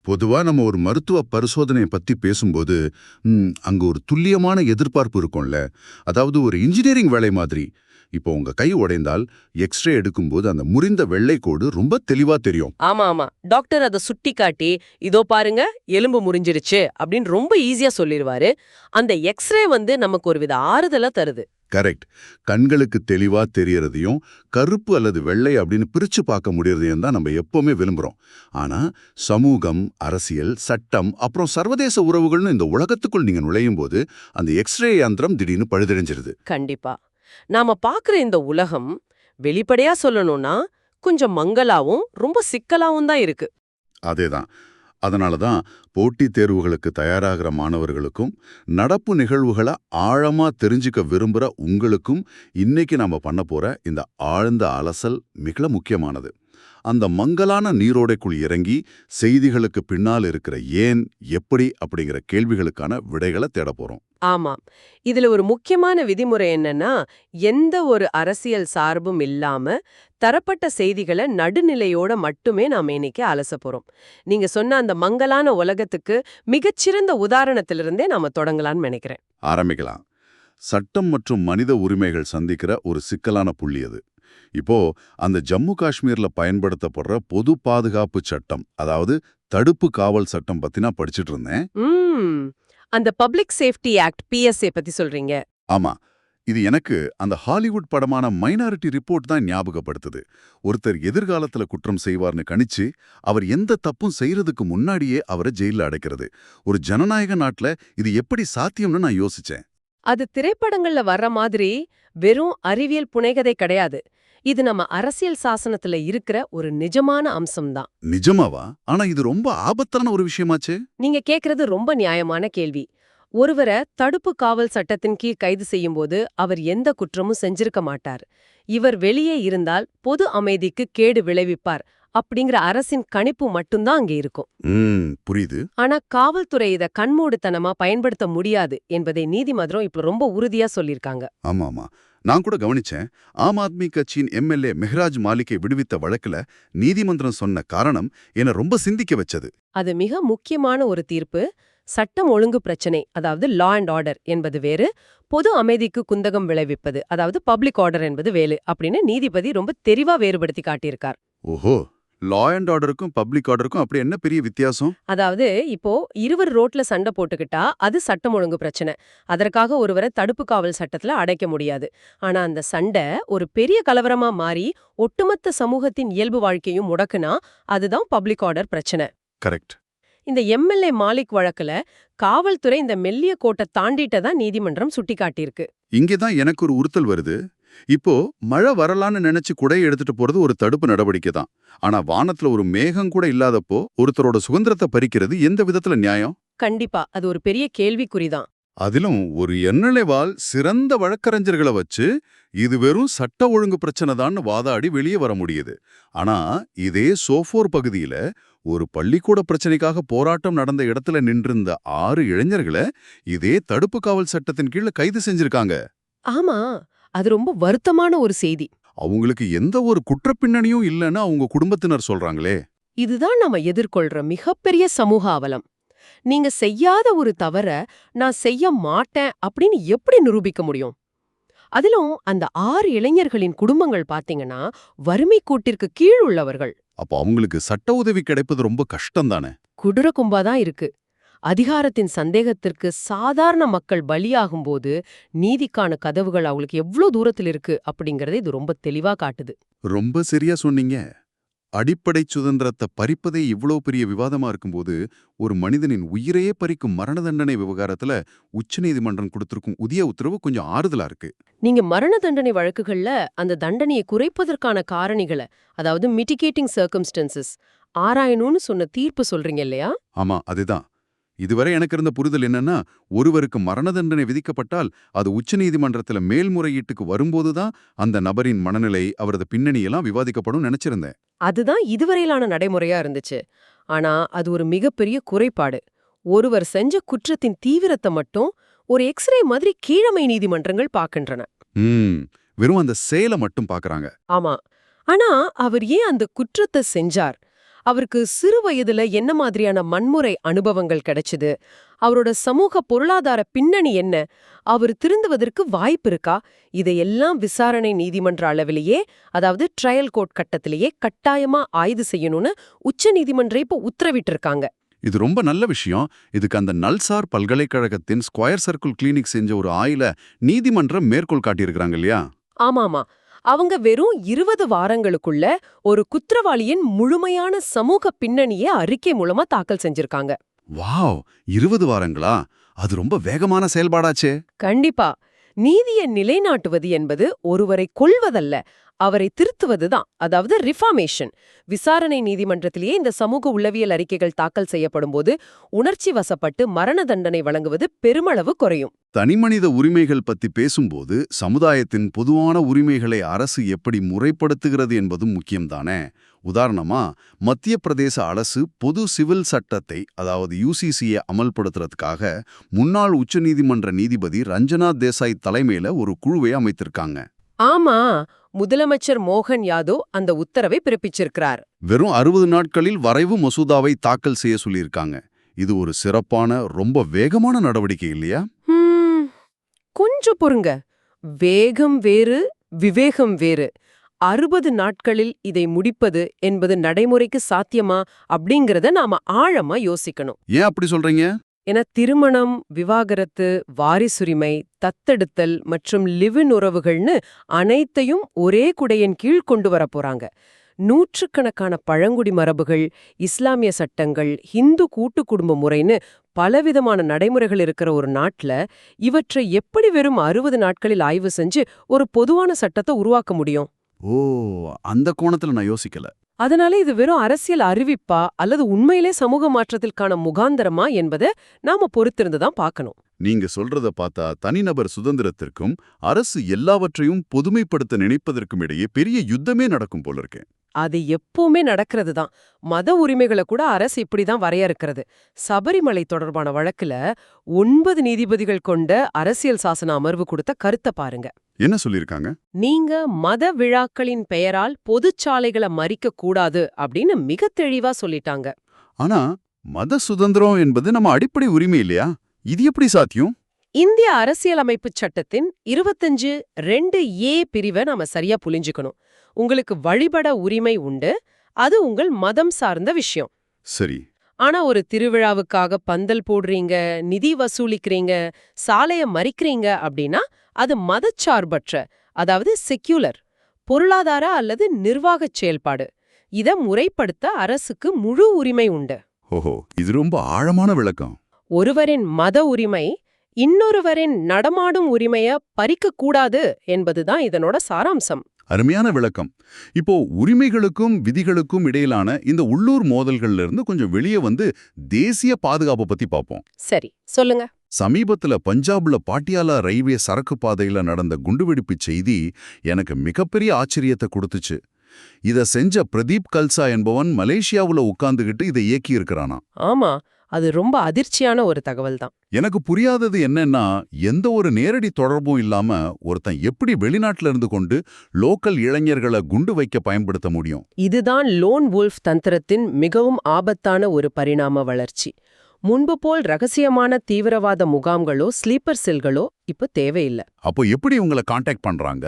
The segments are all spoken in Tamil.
பொதுவா நம்ம ஒரு மருத்துவ பரிசோதனையை பத்தி பேசும்போது அங்க ஒரு துல்லியமான எதிர்பார்ப்பு இருக்கும்ல. அதாவது ஒரு இன்ஜினியரிங் வேலை மாதிரி. இப்போ உங்க கை உடைந்தால் எக்ஸ்ரே எடுக்கும்போது அந்த முறிந்த வெள்ளை கோடு ரொம்ப தெளிவா தெரியும். ஆமா ஆமா டாக்டர் அதை சுட்டி காட்டி இதோ பாருங்க எலும்பு முறிஞ்சிருச்சு அப்படின்னு ரொம்ப ஈஸியா சொல்லிடுவாரு. அந்த எக்ஸ்ரே நமக்கு ஒரு வித ஆறுதலா தருது. கரெக்ட். கண்களுக்கு தெளிவா தெரியறதையும் கருப்பு அல்லது வெள்ளை அப்படின்னு பிரிச்சு பார்க்க முடியறதையும் தான் நம்ம எப்பவுமே விரும்புறோம். ஆனா சமூகம், அரசியல், சட்டம், அப்புறம் சர்வதேச உறவுகள்னு இந்த உலகத்துக்குள் நீங்க நுழையும் போது அந்த எக்ஸ்ரே யந்திரம் திடீர்னு பழுதடைஞ்சிருது. கண்டிப்பா. நாம பாக்குற இந்த உலகம் வெளிப்படையா சொல்லணும்னா கொஞ்சம் மங்கலாவும் ரொம்ப சிக்கலாவும் தான் இருக்கு. அதேதான். அதனால தான் போட்டித் தேர்வுகளுக்கு தயாராகிற மாணவர்களுக்கும் நடப்பு நிகழ்வுகளை ஆழமா தெரிஞ்சுக்க விரும்புகிற உங்களுக்கும் இன்னைக்கு நாம பண்ண போற இந்த ஆழ்ந்த அலசல் மிக முக்கியமானது. அந்த மங்கலான நீரோடைக்குள் இறங்கி செய்திகளுக்கு பின்னால் இருக்கிற ஏன், எப்படி அப்படிங்கிற கேள்விகளுக்கான விடைகளை தேட போறோம். ஆமாம். இதுல ஒரு முக்கியமான விதிமுறை என்னன்னா, எந்த ஒரு அரசியல் சார்பும் இல்லாம தரப்பட்ட செய்திகளை நடுநிலையோட மட்டுமே நாம இன்னைக்கு அலச போறோம். நீங்க சொன்ன அந்த மங்கலான உலகத்துக்கு மிகச்சிறந்த உதாரணத்திலிருந்தே நாம தொடங்கலாம்னு நினைக்கிறேன். ஆரம்பிக்கலாம். சட்டம் மற்றும் மனித உரிமைகள் சந்திக்கிற ஒரு சிக்கலான புள்ளி அது. இப்போ அந்த ஜம்மு காஷ்மீர்ல பயன்படுத்தப்படுற பொது பாதுகாப்பு சட்டம், அதாவது தடுப்பு காவல் சட்டம் பத்தி நான் படிச்சுட்டு இருந்தேன். ம். அந்த பப்ளிக் சேஃப்டி ஆக்ட் PSA பத்தி சொல்றீங்க. ஆமா. இது எனக்கு அந்த ஹாலிவுட் படமான மைனாரிட்டி ரிப்போர்ட் தான் ஞாபகப்படுத்துது. ஒருத்தர் எதிர்காலத்துல குற்றம் செய்வார்னு கணிச்சு அவர் எந்த தப்பும் செய்யறதுக்கு முன்னாடியே அவரை ஜெயில அடைக்கிறது. ஒரு ஜனநாயக நாட்டுல இது எப்படி சாத்தியம்னு நான் யோசிச்சேன். அது திரைப்படங்கள்ல வர்ற மாதிரி வெறும் அறிவியல் புனைகதை கிடையாது. இது நம்ம அரசியல் சாசனத்துல இருக்கிற ஒரு நிஜமான அம்சம்தான். நிஜமாவா? ஆனா இது ரொம்ப ஆபத்தான ஒரு விஷயமாச்சே. நீங்க கேக்குறது ரொம்ப நியாயமான கேள்வி. ஒருவரை தடுப்பு காவல் சட்டத்தின் கீழ் கைது செய்யும்போது அவர் எந்த குற்றமும் செஞ்சிருக்க மாட்டார். இவர் வெளியே இருந்தால் பொது அமைதிக்கு கேடு விளைவிப்பார் அப்படிங்கிற அரசின் கணிப்பு மட்டும்தான் அங்கே இருக்கும். புரியுது. ஆனா காவல்துறை இத கண்மூடித்தனமா பயன்படுத்த முடியாது என்பதை நீதிமன்றம் இப்ப ரொம்ப உறுதியா சொல்லிருக்காங்க. ஆமாமா. நான் கூட கவனிச்சேன். ஆம் ஆத்மி கட்சியின் MLA மெஹ்ராஜ் மாலிக்கை விடுவித்த வழக்குல நீதிமன்றம் சொன்ன காரணம் என்ன ரொம்ப சிந்திக்க வச்சது. அது மிக முக்கியமான ஒரு தீர்ப்பு. சட்டம் ஒழுங்கு பிரச்சனை, அதாவது லா அண்ட் ஆர்டர் என்பது வேறு, பொது அமைதிக்கு குந்தகம் விளைவிப்பது, அதாவது பப்ளிக் ஆர்டர் என்பது வேறு அப்படின்னு நீதிபதி ரொம்ப தெளிவா வேறுபடுத்தி காட்டியிருக்கார். ஓஹோ! லா அண்ட் ஆர்டருக்கும் பப்ளிக் ஆர்டருக்கும் அப்படி என்ன பெரிய வித்தியாசம்? அதாவது இப்போ இருவர் ரோட்ல சண்டை போட்டுக்கிட்டா அது சட்டம் ஒழுங்கு பிரச்சனை. அதற்காக ஒருவரை தடுப்பு காவல் சட்டத்துல அடைக்க முடியாது. ஆனா அந்த சண்டை ஒரு பெரிய கலவரமா மாறி ஒட்டுமொத்த சமூகத்தின் இயல்பு வாழ்க்கையும் முடக்குனா அதுதான் பப்ளிக் ஆர்டர் பிரச்சனை. கரெக்ட். இந்த MLA மாலிக் வழக்குல காவல்துறை இந்த மெல்லிய கோட்டை தாண்டிட்டதா நீதிமன்றம் சுட்டிக்காட்டியிருக்கு. இங்கேதான் எனக்கு ஒரு உறுத்தல் வருது. இப்போ மழை வரலான்னு நினைச்சு குடையை எடுத்துட்டு போறது ஒரு தடுப்பு நடவடிக்கை தான். ஆனா வானத்துல ஒரு மேகம் கூட இல்லாதப்போ ஒருத்தரோட சுதந்திரத்தை பறிக்கிறது எந்த விதத்துல நியாயம்? கண்டிப்பா அது ஒரு பெரிய கேள்விக்குறிதான். அதிலும் ஒரு எண்ணெய்வால் சிறந்த வழக்கறிஞர்களை வச்சு இது வெறும் சட்ட ஒழுங்கு பிரச்சனை தான் வாதாடி வெளியே வர முடியுது. ஆனா இதே சோஃபோர் பகுதியில ஒரு பள்ளிக்கூட பிரச்சனைக்காக போராட்டம் நடந்த இடத்துல நின்றிருந்த 6 இளைஞர்களை இதே தடுப்பு காவல் சட்டத்தின் கீழ கைது செஞ்சிருக்காங்க. ஆமா, அது ரொம்ப வருத்தமான ஒரு செய்தி. அவங்களுக்கு எந்த ஒரு குற்றப்பின்னணியும் இல்லைன்னு அவங்க குடும்பத்தினர் சொல்றாங்களே. இதுதான் நம்ம எதிர்கொள்ற மிகப்பெரிய சமூக அவலம். நீங்க செய்யாத ஒரு தவற நான் செய்ய மாட்டேன் அப்படின்னு எப்படி நிரூபிக்க முடியும்? அதிலும் அந்த 6 இளைஞர்களின் குடும்பங்கள் பாத்தீங்கன்னா வறுமை கோட்டிற்கு கீழ் உள்ளவர்கள். அப்போ அவங்களுக்கு சட்ட உதவி கிடைப்பது ரொம்ப கஷ்டம் தானே. குடுற கும்பாதான் இருக்கு. அதிகாரத்தின் சந்தேகத்திற்கு சாதாரண மக்கள் பலியாகும்போது நீதிக்கான கதவுகள் அவங்களுக்கு எவ்வளவு தூரத்தில் இருக்கு அப்படிங்கறதை இது ரொம்ப தெளிவா காட்டுது. ரொம்ப சரியா சொன்னீங்க. அடிப்படை சுதந்திரத்தை பறிப்பதே இவ்வளவு பெரிய விவாதமா இருக்கும்போது ஒரு மனிதனின் உயிரையே பறிக்கும் மரண தண்டனை விவகாரத்துல உச்சநீதிமன்றம் கொடுத்திருக்கும் புதிய உத்தரவு கொஞ்சம் ஆறுதலா இருக்கு. நீங்க மரண தண்டனை வழக்குகள்ல அந்த தண்டனையை குறைப்பதற்கான காரணிகளை, அதாவது மிட்டிகேட்டிங் சர்க்கம்ஸ்டன்சஸ் ஆராயணும்னு சொன்ன தீர்ப்பு சொல்றீங்க இல்லையா? ஆமா, அதுதான். இதுவரை எனக்கு இருந்த புரிதல் என்னன்னா, ஒருவருக்கு மரண தண்டனை விதிக்கப்பட்டால் அது உச்சநீதிமன்றத்துல மேல்முறையீட்டுக்கு வரும்போதுதான் அந்த நபரின் மனநிலை, அவரது பின்னணியெல்லாம் விவாதிக்கப்படும் நினைச்சிருந்தேன். அதுதான் இதுவரையிலான நடைமுறையா இருந்துச்சு. ஆனா அது ஒரு மிகப்பெரிய குறைபாடு. ஒருவர் செஞ்ச குற்றத்தின் தீவிரத்தை மட்டும் ஒரு எக்ஸ்ரே மாதிரி கீழமை நீதிமன்றங்கள் பார்க்கின்றன. வெறும் அந்த செயலை மட்டும் பாக்குறாங்க. ஆமா. ஆனா அவர் ஏன் அந்த குற்றத்தை செஞ்சார், அவருக்கு சிறு வயதுல என்ன மாதிரியான வன்முறை அனுபவங்கள் கிடைச்சது, அவரோட சமூக பொருளாதார பின்னணி என்ன, அவர் திருந்துவதற்கு வாய்ப்பு இருக்கா, இதையெல்லாம் விசாரணை நீதிமன்ற அளவிலேயே, அதாவது ட்ரையல் கோர்ட் கட்டத்திலேயே கட்டாயமா ஆய்வு செய்யணும்னு உச்ச நீதிமன்றம் இப்ப உத்தரவிட்டிருக்காங்க. இது ரொம்ப நல்ல விஷயம். இதுக்கு அந்த நல்சார் பல்கலைக்கழகத்தின் ஸ்கொயர் சர்க்கிள் கிளினிக் செஞ்ச ஒரு ஆய்ல நீதிமன்றம் மேற்கோள் காட்டியிருக்கிறாங்க இல்லையா? ஆமாமா. அவங்க வெறும் 20 வாரங்களுக்குள்ள ஒரு குற்றவாளியின் முழுமையான சமூக பின்னணியை அறிக்கை மூலமா தாக்கல் செஞ்சிருக்காங்க. வாவ், 20 வாரங்களா? அது ரொம்ப வேகமான செயல்பாடாச்சே. கண்டிப்பா. நீதியை நிலைநாட்டுவது என்பது ஒருவரை கொல்வதல்ல, அவரை திருத்துவதுதான். அதாவது ரிஃபார்மேஷன். விசாரணை நீதிமன்றத்திலேயே இந்த சமூக உளவியல் அறிக்கைகள் தாக்கல் செய்யப்படும்போது உணர்ச்சி வசப்பட்டு மரண தண்டனை வழங்குவது பெருமளவு குறையும். தனிமனித உரிமைகள் பத்தி பேசும்போது சமுதாயத்தின் பொதுவான உரிமைகளை அரசு எப்படி முறைப்படுத்துகிறது என்பதும் முக்கியம்தானே. உதாரணமா, மத்திய பிரதேச அரசு பொது சிவில் சட்டத்தை, அதாவது யுசிசியை அமல்படுத்துறதுக்காக முன்னாள் உச்சநீதிமன்ற நீதிபதி ரஞ்சனா தேசாய் தலைமையில ஒரு குழுவை அமைத்திருக்காங்க. ஆமா, முதலமைச்சர் மோகன் யாதவ் அந்த உத்தரவை பிறப்பிச்சிருக்கிறார். வெறும் 60 நாட்களில் வரைவு மசோதாவை தாக்கல் செய்ய சொல்லியிருக்காங்க. இது ஒரு சிறப்பான, ரொம்ப வேகமான நடவடிக்கை இல்லையா? கொஞ்சம் பொறுங்க. வேகம் வேறு, விவேகம் வேறு. 60 நாட்களில் இதை முடிப்பது என்பது நடைமுறைக்கு சாத்தியமா அப்படிங்கறத நாம ஆழமா யோசிக்கணும். ஏன் அப்படி சொல்றீங்க? என திருமணம், விவாகரத்து, வாரிசுரிமை, தத்தெடுத்தல் மற்றும் லிவ்-இன் உறவுகள்னு அனைத்தையும் ஒரே குடையின் கீழ் கொண்டு வர போறாங்க. நூற்றுக்கணக்கான பழங்குடி மரபுகள், இஸ்லாமிய சட்டங்கள், ஹிந்து கூட்டு குடும்ப முறைன்னு பலவிதமான நடைமுறைகள் இருக்கிற ஒரு நாட்டுல இவற்றை எப்படி வெறும் 60 நாட்களில் ஆய்வு செஞ்சு ஒரு பொதுவான சட்டத்தை உருவாக்க முடியும்? ஓ, அந்த கோணத்துல நான் யோசிக்கல. அதனால இது வெறும் அரசியல் அறிவிப்பா அல்லது உண்மையிலே சமூக மாற்றத்திற்கான முகாந்திரமா என்பதை நாம பொறுத்திருந்து தான் பார்க்கணும். நீங்க சொல்றத பார்த்தா தனிநபர் சுதந்திரத்திற்கும் அரசு எல்லாவற்றையும் பொதுமைப்படுத்த நினைப்பதற்கும் இடையே பெரிய யுத்தமே நடக்கும் போல இருக்கு. அது எப்பவுமே நடக்கிறது தான். மத உரிமைகளை கூட அரசு இப்படிதான் வரையறுக்கிறது. சபரிமலை தொடர்பான வழக்குல 9 நீதிபதிகள் கொண்ட அரசியல் சாசன அமர்வு கொடுத்த கருத்தை பாருங்க. என்ன சொல்லிருக்காங்க? நீங்க மத விழாக்களின் பெயரால் பொதுச்சாலைகளை மறிக்க கூடாது அப்படின்னு மிக தெளிவா சொல்லிட்டாங்க. ஆனா மத சுதந்திரம் என்பது நம்ம அடிப்படை உரிமை இல்லையா? இது எப்படி சாத்தியம்? இந்திய அரசியலமைப்புச் சட்டத்தின் 25(2)A பிரிவை நாம சரியா புரிஞ்சுக்கணும். உங்களுக்கு வழிபட உரிமை உண்டு, அது உங்கள் மதம் சார்ந்த விஷயம். சரி. ஆனா ஒரு திருவிழாவுக்காக பந்தல் போடுறீங்க, நிதி வசூலிக்கிறீங்க, சாலைய மறிக்கிறீங்க அப்படின்னா அது மதச்சார்பற்ற, அதாவது செக்யூலர், பொருளாதார அல்லது நிர்வாகச் செயல்பாடு. இத முறைப்படுத்த அரசுக்கு முழு உரிமை உண்டு. ஓஹோ, இது ரொம்ப ஆழமான விளக்கம். ஒருவரின் மத உரிமை இன்னொருவரின் நடமாடும் உரிமைய பறிக்க கூடாது என்பதுதான் இதனோட சாராம்சம். அருமையான விளக்கம். இப்போ உரிமைகளுக்கும் விதிகளுக்கும் இடையிலான இந்த உள்ளூர் மோதல்கள்ல இருந்து கொஞ்சம் வெளியே வந்து தேசிய பாதுகாப்பை பத்தி பார்ப்போம். சரி, சொல்லுங்க. சமீபத்துல பஞ்சாப்ல பாட்டியாலா ரயில்வே சரக்கு பாதையில நடந்த குண்டுவெடிப்பு செய்தி எனக்கு மிகப்பெரிய ஆச்சரியத்தை கொடுத்துச்சு. இத செஞ்ச பிரதீப் கல்சா என்பவன் மலேசியாவுல உட்கார்ந்துகிட்டு இதை இயக்கி இருக்கிறானா. ஆமா, அது ரொம்ப அதிர்ச்சியான ஒரு தகவல் தான். எனக்கு புரியாதது என்னன்னா, எந்த ஒரு நேரடி தொடர்பும் இல்லாம ஒருத்தன் எப்படி வெளிநாட்டுல இருந்து கொண்டு லோக்கல் இளைஞர்களை குண்டு வைக்க பயன்படுத்த முடியும்? இதுதான் லோன் வுல்ஃப் தந்திரத்தின் மிகவும் ஆபத்தான ஒரு பரிணாம வளர்ச்சி. முன்பு போல் ரகசியமான தீவிரவாத முகாம்களோ ஸ்லீப்பர் செல்களோ இப்ப தேவையில்லை. அப்போ எப்படி உங்களை காண்டாக்ட் பண்றாங்க?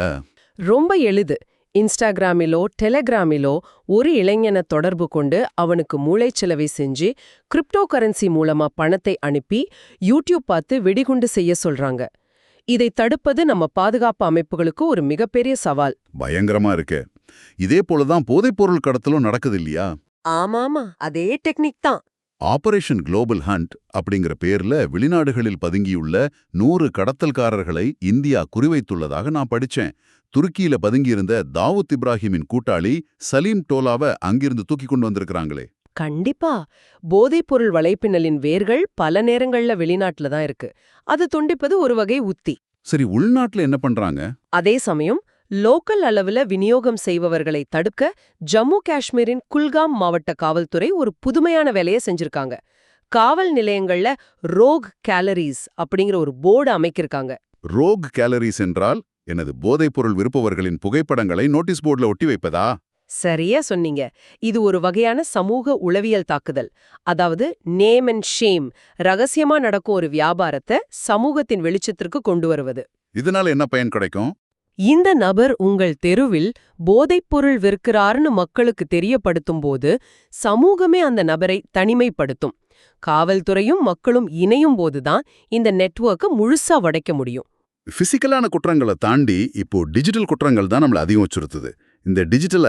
ரொம்ப எளிது. இன்ஸ்டாகிராமிலோ டெலிகிராமிலோ ஒரு இளைஞனை தொடர்பு கொண்டு அவனுக்கு மூளைச்சலவை செஞ்சு கிரிப்டோ கரன்சி மூலமா பணத்தை அனுப்பி யூடியூப் பார்த்து வெடிகுண்டு செய்ய சொல்றாங்க. இதை தடுப்பது நம்ம பாதுகாப்பு அமைப்புகளுக்கு ஒரு மிகப்பெரிய சவால். பயங்கரமா இருக்கு. இதே போலதான் போதைப்பொருள் கடத்தலும் நடக்குது இல்லையா? ஆமாமா, அதே டெக்னிக் தான். ஆபரேஷன் குளோபல் ஹண்ட் அப்படிங்கிற பேர்ல வெளிநாடுகளில் பதுங்கியுள்ள 100 கடத்தல்காரர்களை இந்தியா குறிவைத்துள்ளதாக நான் படிச்சேன். துருக்கியில பதுங்கியிருந்த தாவூத் இப்ராஹிமின் கூட்டாளி சலீம் டோலாவை அங்கிருந்து தூக்கி கொண்டு வந்திருக்கிறாங்களே. கண்டிப்பா. போதைப்பொருள் வலைப்பின்னலின் வேர்கள் பல நேரங்கள்ல வெளிநாட்டுல தான் இருக்கு. அது துண்டிப்பது ஒரு வகை உத்தி. சரி, உள்நாட்டுல என்ன பண்றாங்க? அதே சமயம் லோக்கல் அளவுல விநியோகம் செய்பவர்களை தடுக்க ஜம்மு காஷ்மீரின் குல்காம் மாவட்ட காவல்துறை ஒரு புதுமையான வேலையை செஞ்சிருக்காங்க. காவல் நிலையங்கள்ல ரோக் கேலரிஸ் அப்படிங்கிற ஒரு போர்டு அமைக்கிருக்காங்க. ரோக் கேலரிஸ் என்றால் எனது போதைப்பொருள் விற்பவர்களின் புகைப்படங்களை நோட்டீஸ் போர்டுல ஒட்டி வைப்பதா? சரியா சொன்னீங்க. இது ஒரு வகையான சமூக உளவியல் தாக்குதல். அதாவது நேம் அண்ட் ஷேம், ரகசியமா நடக்கும் ஒரு வியாபாரத்தை சமூகத்தின் வெளிச்சத்திற்கு கொண்டு வருவது. இதனால என்ன பயன் கிடைக்கும்? இந்த நபர் உங்கள் தெருவில் போதைப்பொருள் விற்கிறார்னு மக்களுக்கு தெரியப்படுத்தும் போது சமூகமே அந்த நபரை தனிமைப்படுத்தும். காவல்துறையும் மக்களும் இணையும் போதுதான் இந்த நெட்வொர்க்கை முழுசா உடைக்க முடியும். பிசிக்கலான குற்றங்களை தாண்டி இப்போ டிஜிட்டல் குற்றங்கள் தான் நம்மள அதிகம் வச்சுருத்துது. இந்த டிஜிட்டல்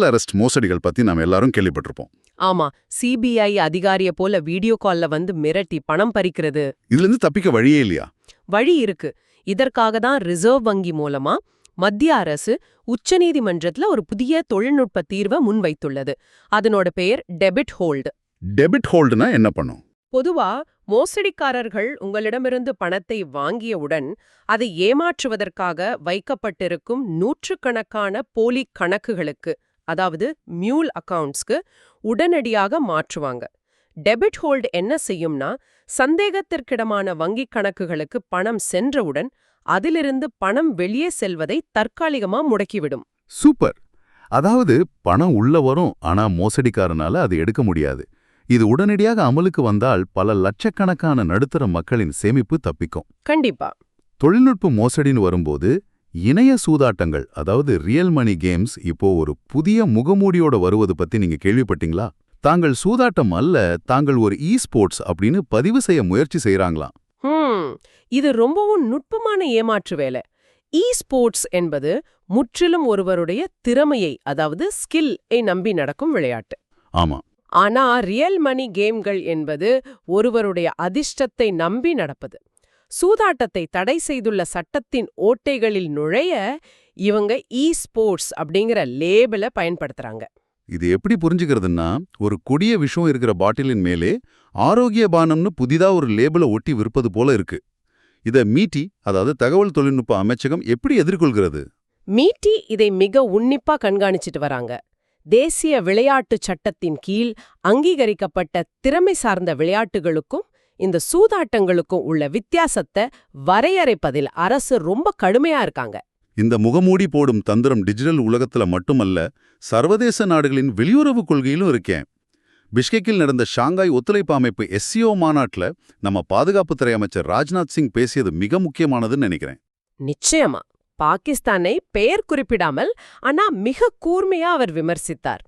அரெஸ்ட் மோசடிகள் பத்தி நாம எல்லாரும் கேள்விப்பட்டிருப்போம். ஆமா, சிபிஐ அதிகாரிய போல வீடியோ கால்ல வந்து மிரட்டி பணம் பறிக்கிறது. இதுல இருந்து தப்பிக்க வழியே இல்லையா? வழி இருக்கு. இதற்காக தான் ரிசர்வ் வங்கி மூலமா மத்திய அரசு உச்சநீதிமன்றத்துல ஒரு புதிய தொழில்நுட்ப தீர்வை முன்வைத்துள்ளது. அதனோட பெயர் டெபிட் ஹோல்டு. டெபிட் ஹோல்டுனா என்ன பண்ணும்? பொதுவா மோசடிக்காரர்கள் உங்களிடமிருந்து பணத்தை வாங்கியவுடன் அதை ஏமாற்றுவதற்காக வைக்கப்பட்டிருக்கும் நூற்றுக்கணக்கான போலி கணக்குகளுக்கு, அதாவது மியூல் அக்கவுண்ட்ஸ்க்கு உடனடியாக மாற்றுவாங்க. டெபிட் ஹோல்டு என்ன செய்யும்னா, சந்தேகத்திற்கிடமான வங்கிக் கணக்குகளுக்கு பணம் சென்றவுடன் அதிலிருந்து பணம் வெளியே செல்வதை தற்காலிகமா முடக்கிவிடும். சூப்பர். அதாவது பணம் உள்ள வரும், ஆனா மோசடிக்காரனால அது எடுக்க முடியாது. இது உடனடியாக அமலுக்கு வந்தால் பல லட்சக்கணக்கான நடுத்தர மக்களின் சேமிப்பு தப்பிக்கும். கண்டிப்பா. தொழில்நுட்ப மோசடின்னு வரும்போது இணைய சூதாட்டங்கள், அதாவது ரியல் மணி கேம்ஸ், இப்போ ஒரு புதிய முகமூடியோட வருவது பத்தி நீங்க கேள்விப்பட்டீங்களா? தாங்கள் சூதாட்டம் அல்ல, தாங்கள் ஒரு ஸ்போர்ட்ஸ் அப்படின்னு பதிவு செய்ய முயற்சி செய்யறாங்களாம். இது ரொம்பவும் நுட்பமான ஏமாற்று வேலை. ஸ்போர்ட்ஸ் என்பது முற்றிலும் ஒருவருடைய திறமையை, அதாவது ஸ்கில்-ஐ நம்பி நடக்கும் விளையாட்டு. ஆமா. ஆனா ரியல் மணி கேம்கள் என்பது ஒருவருடைய அதிர்ஷ்டத்தை நம்பி நடப்பது. சூதாட்டத்தை தடை செய்துள்ள சட்டத்தின் ஓட்டைகளில் நுழைய இவங்க ஸ்போர்ட்ஸ் அப்படிங்கிற லேபிளை பயன்படுத்துறாங்க. இது எப்படி புரிஞ்சுக்கிறதுன்னா, ஒரு கொடிய விஷம் இருக்கிற பாட்டிலின் மேலே ஆரோக்கிய பானம்னு புதிதா ஒரு லேபிளை ஒட்டி விற்பது போல இருக்கு. இத மீட்டி, அதாவது தகவல் தொழில்நுட்ப அமைச்சகம் எப்படி எதிர்கொள்கிறது? மீட்டி இதை மிக உன்னிப்பா கண்காணிச்சிட்டு வராங்க. தேசிய விளையாட்டு சட்டத்தின் கீழ் அங்கீகரிக்கப்பட்ட திறமை சார்ந்த விளையாட்டுகளுக்கும் இந்த சூதாட்டங்களுக்கும் உள்ள வித்தியாசத்தை வரையறைப்பதில் அரசு ரொம்ப கடுமையா இருக்காங்க. இந்த முகமூடி போடும் தந்திரம் டிஜிட்டல் உலகத்துல மட்டுமல்ல, சர்வதேச நாடுகளின் வெளியுறவு கொள்கையிலும் இருக்கேன். பிஷ்கெக்கில் நடந்த ஷாங்காய் ஒத்துழைப்பு அமைப்பு SCO மாநாட்டுல நம்ம பாதுகாப்புத்துறை அமைச்சர் ராஜ்நாத் சிங் பேசியது மிக முக்கியமானதுன்னு நினைக்கிறேன். நிச்சயமா. பாகிஸ்தானை பெயர் குறிப்பிடாமல் ஆனா மிக கூர்மையா அவர் விமர்சித்தார்.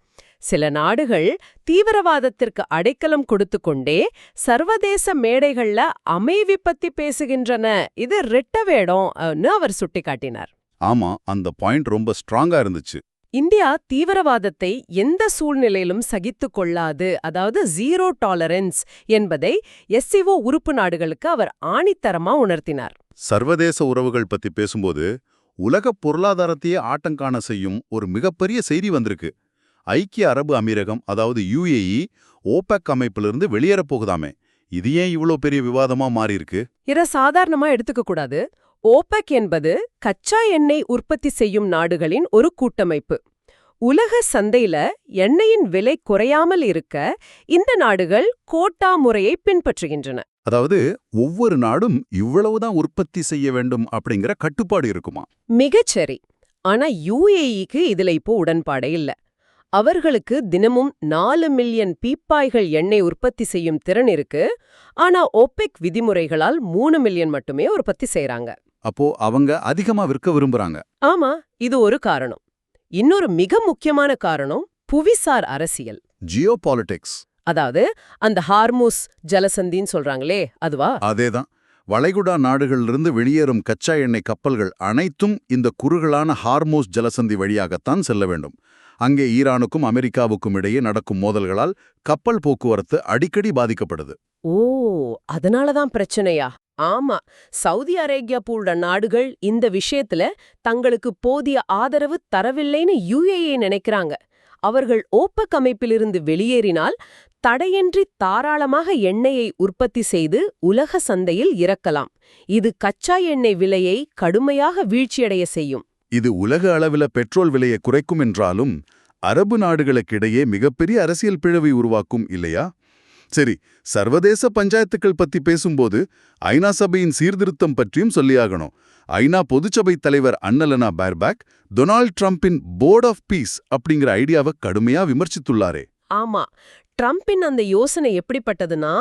சில நாடுகள் தீவிரவாதத்திற்கு அடைக்கலம் கொடுத்து கொண்டே சர்வதேச மேடைகள்ல அமைதி பத்தி பேசுகின்றன, இது ரெட்ட வேடம்னு அவர் சுட்டிக்காட்டினார். ஆமா, அந்த பாயிண்ட் ரொம்ப ஸ்ட்ராங்கா இருந்துச்சு. இந்தியா தீவிரவாதத்தை எந்த சூழ்நிலையிலும் சகித்துக் கொள்ளாது, அதாவது ஜீரோ டாலரன்ஸ் என்பதை SCO உறுப்பு நாடுகளுக்கு அவர் ஆணித்தரமா உணர்த்தினார். சர்வதேச உறவுகள் பத்தி பேசும்போது உலக பொருளாதாரத்தையே ஆட்டங்காண செய்யும் ஒரு மிகப்பெரிய செய்தி வந்திருக்கு. ஐக்கிய அரபு அமீரகம், அதாவது UAE, OPEC அமைப்பிலிருந்து வெளியேறப் போகுதாமே. இது ஏன் இவ்வளோ பெரிய விவாதமா மாறியிருக்கு? இத சாதாரணமா எடுத்துக்க கூடாது. OPEC என்பது கச்சா எண்ணெய் உற்பத்தி செய்யும் நாடுகளின் ஒரு கூட்டமைப்பு. உலக சந்தையில எண்ணெயின் விலை குறையாமல் இருக்க இந்த நாடுகள் கோட்டா முறையை பின்பற்றுகின்றன. அதாவது ஒவ்வொரு நாடும் இவ்வளவுதான் உற்பத்தி செய்ய வேண்டும் அப்படிங்கிற கட்டுப்பாடு இருக்குமா? மிகச்சரி. ஆனா UAEக்கு இதுல இப்போ உடன்பாடே இல்ல. அவர்களுக்கு தினமும் 4 மில்லியன் பீப்பாய்கள் எண்ணெய் உற்பத்தி செய்யும் திறன் இருக்கு. ஆனா OPEC விதிமுறைகளால் 3 மில்லியன் மட்டுமே உற்பத்தி செய்றாங்க. அப்போ அவங்க அதிகமா விற்க விரும்புறாங்க. ஆமா, இது ஒரு காரணம். இன்னொரு மிக முக்கியமான காரணம் புவிசார் அரசியல், ஜியோபாலிட்டிக்ஸ். அதாவது அந்த ஹார்மூஸ் ஜலசந்தின்னு சொல்றாங்களே, அதுவா? அதேதான். வளைகுடா நாடுகளிலிருந்து வெளியேறும் கச்சா எண்ணெய் கப்பல்கள் அனைத்தும் இந்த குறுகலான ஹார்மூஸ் ஜலசந்தி வழியாகத்தான் செல்ல வேண்டும். அங்கே ஈரானுக்கும் அமெரிக்காவுக்கும் இடையே நடக்கும் மோதல்களால் கப்பல் போக்குவரத்து அடிக்கடி பாதிக்கப்படுது. ஓ, அதனாலதான் பிரச்சனையா? ஆமா, சவுதி அரேபியா போன்ற நாடுகள் இந்த விஷயத்துல தங்களுக்கு போதிய ஆதரவு தரவில்லைன்னு UAE நினைக்கிறாங்க. அவர்கள் OPEC அமைப்பிலிருந்து வெளியேறினால் தடையின்றி தாராளமாக எண்ணெயை உற்பத்தி செய்து உலக சந்தையில் இறக்கலாம். இது கச்சா எண்ணெய் விலையை கடுமையாக வீழ்ச்சியடைய செய்யும். இது உலக அளவில பெட்ரோல் விலையை குறைக்கும் என்றாலும் அரபு நாடுகளுக்கிடையே மிகப்பெரிய அரசியல் பிளவை உருவாக்கும் இல்லையா? சரி, சர்வதேச பஞ்சாயத்துக்கள் பத்தி பேசும்போது ஐநா சபையின் சீர்திருத்தம் பற்றியும் சொல்லியாகணும். ஐநா பொதுச்சபை தலைவர் அன்னலனா பேர்பேக் டொனால்ட் ட்ரம்பின் போர்ட் ஆஃப் பீஸ் அப்படிங்கிற ஐடியாவை கடுமையா விமர்சித்துள்ளாரே. ஆமா, ட்ரம்பின் அந்த யோசனை எப்படிப்பட்டதுன்னா,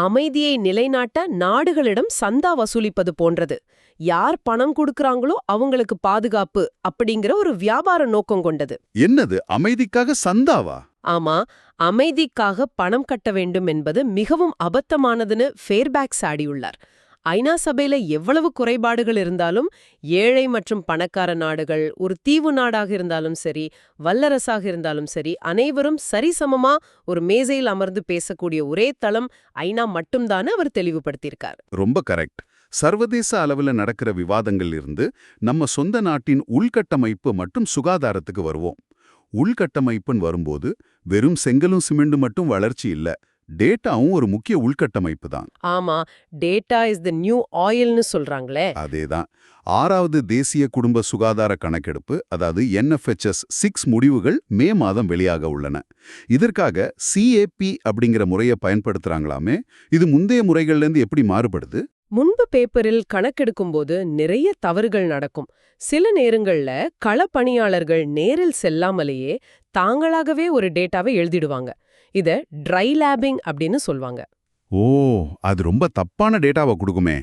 அமைதியை நிலைநாட்ட நாடுகளிடம் சந்தா வசூலிப்பது போன்றது. யார் பணம் கொடுக்கறாங்களோ அவங்களுக்கு பாதுகாப்பு அப்படிங்கிற ஒரு வியாபார நோக்கம் கொண்டது. என்னது, அமைதிக்காக சந்தாவா? ஆமா, அமைதிக்காக பணம் கட்ட வேண்டும் என்பது மிகவும் அபத்தமானதுன்னு ஃபேர்பேக் சாடியுள்ளார். ஐநா சபையில எவ்வளவு குறைபாடுகள் இருந்தாலும் ஏழை மற்றும் பணக்கார நாடுகள், ஒரு தீவு நாடாக இருந்தாலும் சரி, வல்லரசாக இருந்தாலும் சரி, அனைவரும் சரிசமமா ஒரு மேசையில் அமர்ந்து பேசக்கூடிய ஒரே தளம் ஐநா மட்டும்தான்னு அவர் தெளிவுபடுத்தியிருக்கார். ரொம்ப கரெக்ட். சர்வதேச அளவுல நடக்கிற விவாதங்கள் இருந்து நம்ம சொந்த நாட்டின் உள்கட்டமைப்பு மற்றும் சுகாதாரத்துக்கு வருவோம். உள்கட்டமைப்புன்னு வரும்போது வெறும் செங்கலும் சிமெண்டும் மட்டும் வளர்ச்சி இல்ல, டேட்டாவும் ஒரு முக்கிய உள்கட்டமைப்பு தான். ஆமா, டேட்டா இஸ் தி நியூ ஆயில்னு சொல்றாங்களே. அதேதான். 6வது தேசிய குடும்ப சுகாதார கணக்கெடுப்பு, அதாவது NFHS 6 முடிவுகள் மே மாதம் வெளியாக உள்ளன. இதற்காக CAP அப்படிங்கிற முறையை பயன்படுத்துறாங்களாமே. இது முந்தைய முறைகள்லேருந்து எப்படி மாறுபடுது? முன்பு பேப்பரில் கணக்கெடுக்கும்போது நிறைய தவறுகள் நடக்கும். சில நேரங்கள்ல களப்பணியாளர்கள் நேரில் செல்லாமலேயே தாங்களாகவே ஒரு டேட்டாவை எழுதிடுவாங்க. இத ட்ரை லேபிங் அப்படின்னு சொல்வாங்க. ஓ, அது ரொம்ப தப்பான டேட்டாவை கொடுக்குமே.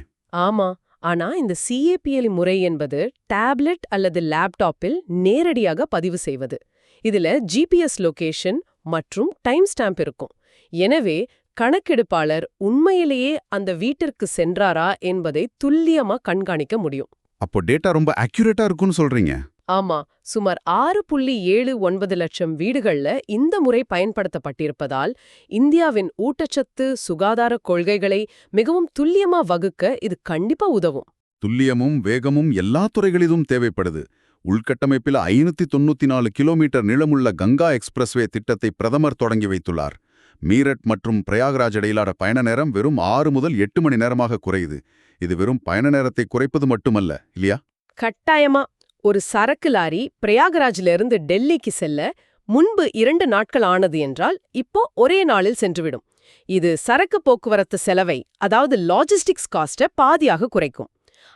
ஆமா, ஆனா இந்த CAPL முறை என்பது டேப்லெட் அல்லது லேப்டாப்பில் நேரடியாக பதிவு செய்வது. இதுல GPS லொகேஷன் மற்றும் டைம் ஸ்டாம்ப் இருக்கும். எனவே கணக்கெடுப்பாளர் உண்மையிலேயே அந்த வீட்டிற்கு சென்றாரா என்பதை துல்லியமா கண்காணிக்க முடியும். அப்போ டேட்டா ரொம்ப அக்யூரேட்டா இருக்குன்னு சொல்றீங்க. ஆமா, சுமார் 6.79 லட்சம் வீடுகள்ல இந்த முறை பயன்படுத்தப்பட்டிருப்பதால் இந்தியாவின் ஊட்டச்சத்து சுகாதார கொள்கைகளை மிகவும் துல்லியமா வகுக்க இது கண்டிப்பா உதவும். துல்லியமும் வேகமும் எல்லா துறைகளிலும் தேவைப்படுது. உள்கட்டமைப்பில் 594 கிலோமீட்டர் நீளமுள்ள கங்கா எக்ஸ்பிரஸ்வே திட்டத்தை பிரதமர் தொடங்கி வைத்துள்ளார். மீரட் மற்றும் பிரயாக்ராஜ் இடையிலான பயண நேரம் வெறும் 6 முதல் 8 மணி நேரமாக குறையுது. இது வெறும் பயண நேரத்தை குறைப்பது மட்டுமல்ல, இல்லையா? கட்டாயமா. ஒரு சரக்கு லாரி பிரயாகராஜ்ல இருந்து டெல்லிக்கு செல்ல முன்பு 2 நாட்கள் ஆனது என்றால் இப்போ ஒரே நாளில் சென்றுவிடும். இது சரக்கு போக்குவரத்து செலவை, அதாவது லாஜிஸ்டிக்ஸ் காஸ்ட பாதியாக குறைக்கும்.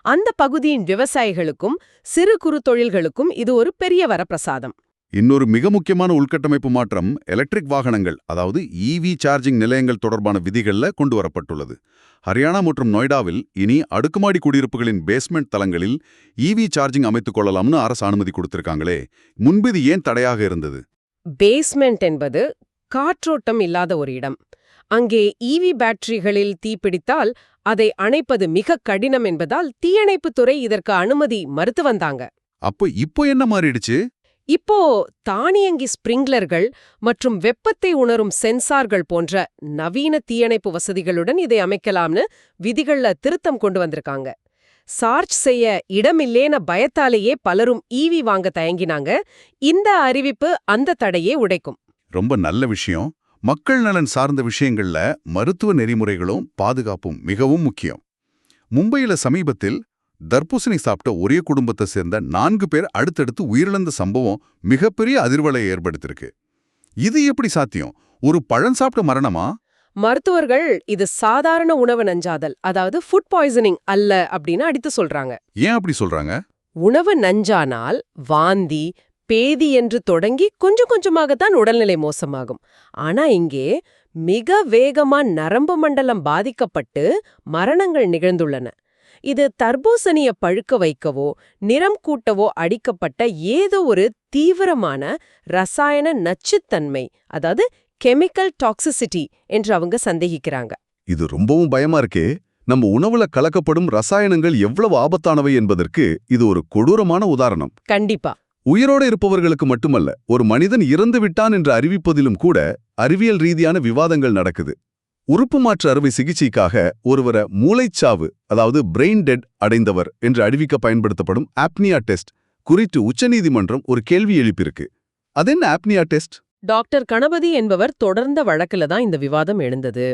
அந்த பகுதியின் விவசாயிகளுக்கும் சிறு குறு தொழில்களுக்கும் இது ஒரு பெரிய வரப்பிரசாதம். இன்னொரு மிக முக்கியமான உள்கட்டமைப்பு மாற்றம் எலக்ட்ரிக் வாகனங்கள், அதாவது EV சார்ஜிங் நிலையங்கள் தொடர்பான விதிகள்ல கொண்டு வரப்பட்டுள்ளது. ஹரியானா மற்றும் நொய்டாவில் இனி அடுக்குமாடி குடியிருப்புகளின் பேஸ்மெண்ட் தளங்களில் EV சார்ஜிங் அமைத்துக் கொள்ளலாம்னு அரசு அனுமதி கொடுத்திருக்காங்களே. முன்பு இது ஏன் தடையாக இருந்தது? பேஸ்மெண்ட் என்பது காற்றோட்டம் இல்லாத ஒரு இடம். அங்கே EV பேட்டரிகளில் தீப்பிடித்தால் அதை அணைப்பது மிக கடினம் என்பதால் தீயணைப்புத்துறை இதற்கு அனுமதி மறுத்து வந்தாங்க. இப்போ என்ன மாறிடுச்சு? இப்போ தானியங்கி ஸ்பிரிங்க்லர்கள் மற்றும் வெப்பத்தை உணரும் சென்சார்கள் போன்ற நவீன தீயணைப்பு வசதிகளுடன் இதை அமைக்கலாம்னு விதிகள்ல திருத்தம் கொண்டு வந்திருக்காங்க. சார்ஜ் செய்ய இடமில்லேன பயத்தாலேயே பலரும் EV வாங்க தயங்கினாங்க. இந்த அறிவிப்பு அந்த தடையே உடைக்கும். ரொம்ப நல்ல விஷயம். மக்கள் நலன் சார்ந்த விஷயங்கள்ல மருத்துவ நெறிமுறைகளும் பாதுகாப்பும் மிகவும் முக்கியம். மும்பையில சமீபத்தில் தர்பூசணி சாப்பிட்ட ஒரே குடும்பத்தை சேர்ந்த 4 பேர் அடுத்தடுத்து உயிரிழந்த சம்பவம் மிகப்பெரிய அதிர்வலை ஏற்படுத்திருக்கு. இது எப்படி சாத்தியம்? ஒரு பழம் சாப்பிட்ட மரணமா? மருத்துவர்கள் இது சாதாரண உணவு நஞ்சாதல், அதாவது ஃபுட் பாய்சனிங் அல்ல அப்படின்னு அடித்து சொல்றாங்க. ஏன் அப்படி சொல்றாங்க? உணவு நஞ்சானால் வாந்தி, பேதி என்று தொடங்கி கொஞ்சம் கொஞ்சமாகத்தான் உடல்நிலை மோசமாகும். ஆனா இங்கே மிக வேகமா நரம்பு மண்டலம் பாதிக்கப்பட்டு மரணங்கள் நிகழ்ந்துள்ளன. இது தர்பூசணிய பழுக்க வைக்கவோ நிறம் கூட்டவோ அடிக்கப்பட்ட ஏதோ ஒரு தீவிரமான ரசாயன நச்சுத்தன்மை, அதாவது கெமிக்கல் டாக்ஸிசிட்டி என்று அவங்க சந்தேகிக்கிறாங்க. இது ரொம்பவும் பயமா இருக்கே. நம்ம உணவுல கலக்கப்படும் ரசாயனங்கள் எவ்வளவு ஆபத்தானவை என்பதற்கு இது ஒரு கொடூரமான உதாரணம். கண்டிப்பா. உயிரோடு இருப்பவர்களுக்கு மட்டுமல்ல, ஒரு மனிதன் இறந்து விட்டான் என்று அறிவிப்பதிலும் கூட அறிவியல் ரீதியான விவாதங்கள் நடக்குது. உறுப்பு மாற்று அறுவை சிகிச்சைக்காக ஒருவரை மூளைச்சாவு, அதாவது பிரெயின் டெட் அடைந்தவர் என்று அறிவிக்க பயன்படுத்தப்படும் ஆப்னியா டெஸ்ட் குறித்து உச்சநீதிமன்றம் ஒரு கேள்வி எழுப்பியிருக்கு. அதென்ன ஆப்னியா டெஸ்ட்? டாக்டர் கணபதி என்பவர் தொடர்ந்த வழக்குல தான் இந்த விவாதம் எழுந்தது.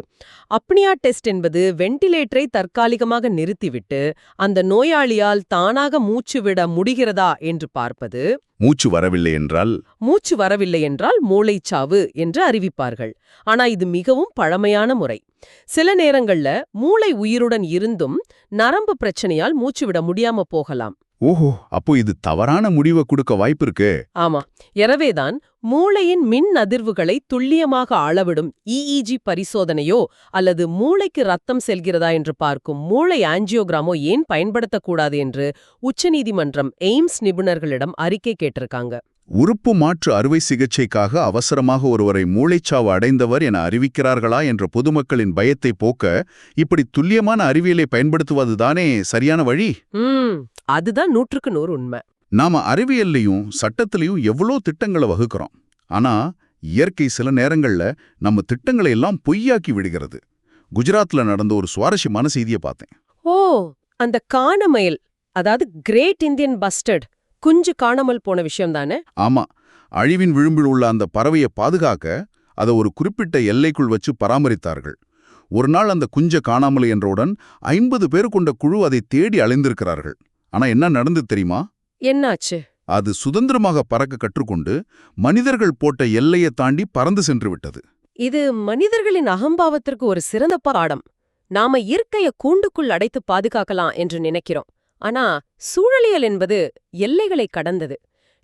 அப்னியா டெஸ்ட் என்பது வெண்டிலேட்டரை தற்காலிகமாக நிறுத்திவிட்டு அந்த நோயாளியால் தானாக மூச்சு விட முடிகிறதா என்று பார்ப்பது. மூச்சு வரவில்லை என்றால் மூச்சு வரவில்லை என்றால் மூளைச்சாவு என்று அறிவிப்பார்கள். ஆனா இது மிகவும் பழமையான முறை. சில நேரங்கள்ல மூளை உயிருடன் இருந்தும் நரம்பு பிரச்சனையால் மூச்சு விட முடியாம போகலாம். ஓஹோ, அப்போ இது தவறான முடிவை கொடுக்க வாய்ப்பு இருக்கு. ஆமா, எனவேதான் மூளையின் மின் அதிர்வுகளை துல்லியமாக அளவிடும் EEG பரிசோதனையோ அல்லது மூளைக்கு ரத்தம் செல்கிறதா என்று பார்க்கும் மூளை ஆஞ்சியோகிராமோ ஏன் பயன்படுத்தக்கூடாது என்று உச்சநீதிமன்றம் எய்ம்ஸ் நிபுணர்களிடம் அறிக்கை கேட்டிருக்காங்க. உறுப்பு மாற்று அறுவை சிகிச்சைக்காக அவசரமாக ஒருவரை மூளைச்சாவு அடைந்தவர் என அறிவிக்கிறார்களா என்ற பொதுமக்களின் பயத்தை போக்க இப்படி துல்லியமான அறிவியலை பயன்படுத்துவதுதானே சரியான வழி? அதுதான் 100% உண்மை. நாம அறிவியல்லையும் சட்டத்திலையும் எவ்வளோ திட்டங்களை வகுக்கிறோம். ஆனா இயற்கை சில நேரங்கள்ல நம்ம திட்டங்களை எல்லாம் பொய்யாக்கி விடுகிறது. குஜராத்ல நடந்த ஒரு சுவாரஸ்யமான செய்தியை பார்த்தேன். ஓ, அந்த காணமயில், அதாவது கிரேட் இந்தியன் பஸ்டர்ட் குஞ்சு காணாமல் போன விஷயம் தானே? ஆமா, அழிவின் விளிம்பில் உள்ள அந்த பறவையை பாதுகாக்க அதை ஒரு குறிப்பிட்ட எல்லைக்குள் வச்சு பராமரித்தார்கள். ஒரு நாள் அந்த குஞ்ச காணாமல் என்றவுடன் 50 பேர் கொண்ட குழு அதை தேடி அலைந்திருக்கிறார்கள். ஆனா என்ன நடந்து தெரியுமா? என்னாச்சு? அது சுதந்திரமாக பறக்க கற்றுக்கொண்டு மனிதர்கள் போட்ட எல்லையை தாண்டி பறந்து சென்று விட்டது. இது மனிதர்களின் அகம்பாவத்திற்கு ஒரு சிறந்த பாடம். நாம இயற்கைய கூண்டுக்குள் அடைத்து பாதுகாக்கலாம் என்று நினைக்கிறோம். ஆனா சூழலியல் என்பது எல்லைகளை கடந்தது.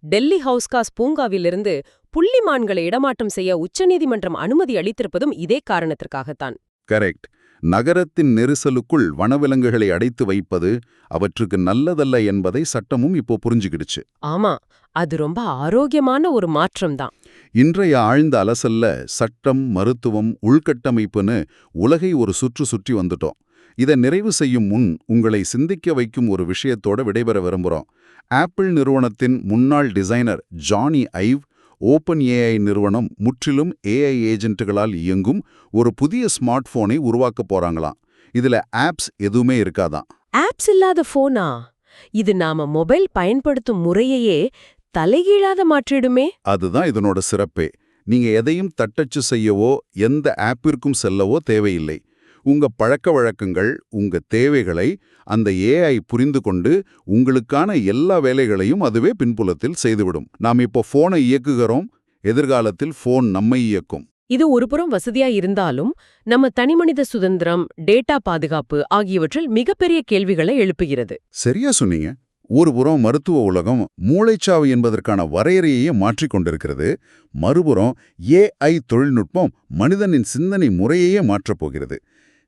டெல்லி ஹவுஸ்காஸ் பூங்காவிலிருந்து புள்ளிமான்களை இடமாற்றம் செய்ய உச்சநீதிமன்றம் அனுமதி அளித்திருப்பதும் இதே காரணத்திற்காகத்தான். கரெக்ட். நகரத்தின் நெரிசலுக்குள் வனவிலங்குகளை அடைத்து வைப்பது அவற்றுக்கு நல்லதல்ல என்பதை சட்டமும் இப்போ புரிஞ்சுக்கிடுச்சு. ஆமா, அது ரொம்ப ஆரோக்கியமான ஒரு மாற்றம்தான். இன்றைய ஆழ்ந்த அலசல்ல சட்டம், மருத்துவம், உள்கட்டமைப்புன்னு உலகை ஒரு சுற்றி வந்துட்டோம். இதை நிறைவு செய்யும் முன் உங்களை சிந்திக்க வைக்கும் ஒரு விஷயத்தோட விடைபெற விரும்புகிறோம். ஆப்பிள் நிறுவனத்தின் முன்னாள் designer Jony Ive OpenAI நிறுவனம் முற்றிலும் ஏஐ ஏஜென்ட்டுகளால் இயங்கும் ஒரு புதிய ஸ்மார்ட் போனை உருவாக்க போறாங்களாம். இதுல ஆப்ஸ் எதுவுமே இருக்காதான். ஆப்ஸ் இல்லாத போனா? இது நாம மொபைல் பயன்படுத்தும் முறையையே தலைகீழாத மாற்றிடுமே. அதுதான் இதனோட சிறப்பே. நீங்க எதையும் தட்டச்சு செய்யவோ எந்த ஆப்பிற்கும் செல்லவோ தேவையில்லை. உங்க பழக்க வழக்கங்கள், உங்க தேவைகளை அந்த ஏஐ புரிந்து கொண்டு உங்களுக்கான எல்லா வேலைகளையும் அதுவே பின்புலத்தில் செய்துவிடும். நாம் இப்போ போனை இயக்குகிறோம், எதிர்காலத்தில் போன் நம்மை இயக்கும். இது ஒருபுறம் வசதியா இருந்தாலும் நம்ம தனிமனித சுதந்திரம், டேட்டா பாதுகாப்பு ஆகியவற்றில் மிகப்பெரிய கேள்விகளை எழுப்புகிறது. சரியா சொன்னீங்க. ஒருபுறம் மருத்துவ உலகம் மூளைச்சாவு என்பதற்கான வரையறையே மாற்றிக்கொண்டிருக்கிறது. மறுபுறம் ஏஐ தொழில்நுட்பம் மனிதனின் சிந்தனை முறையையே மாற்றப் போகிறது.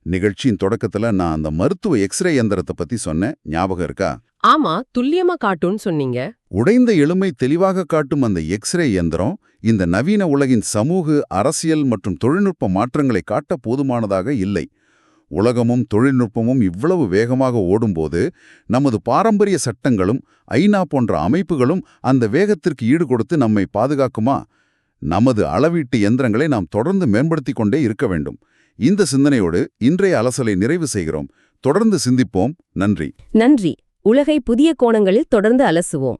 நிகழ்ச்சியின் தொடக்கத்துல நான் அந்த மருத்துவ எக்ஸ்ரே இயந்திரத்தை பத்தி சொன்னேன், ஞாபகம் இருக்கா? ஆமா, துல்லியமா காட்டுன்னு சொன்னீங்க. உடைந்த எலும்பை தெளிவாக காட்டும் அந்த எக்ஸ்ரே இயந்திரம் இந்த நவீன உலகின் சமூக, அரசியல் மற்றும் தொழில்நுட்ப மாற்றங்களை காட்ட போதுமானதாக இல்லை. உலகமும் தொழில்நுட்பமும் இவ்வளவு வேகமாக ஓடும்போது நமது பாரம்பரிய சட்டங்களும் ஐநா போன்ற அமைப்புகளும் அந்த வேகத்திற்கு ஈடு கொடுத்து நம்மை பாதுகாக்குமா? நமது அளவீட்டு இயந்திரங்களை நாம் தொடர்ந்து மேம்படுத்திக் கொண்டே இருக்க வேண்டும். இந்த சிந்தனையோடு இன்றைய அலசலை நிறைவு செய்கிறோம். தொடர்ந்து சிந்திப்போம். நன்றி. நன்றி. உலகை புதிய கோணங்களில் தொடர்ந்து அலசுவோம்.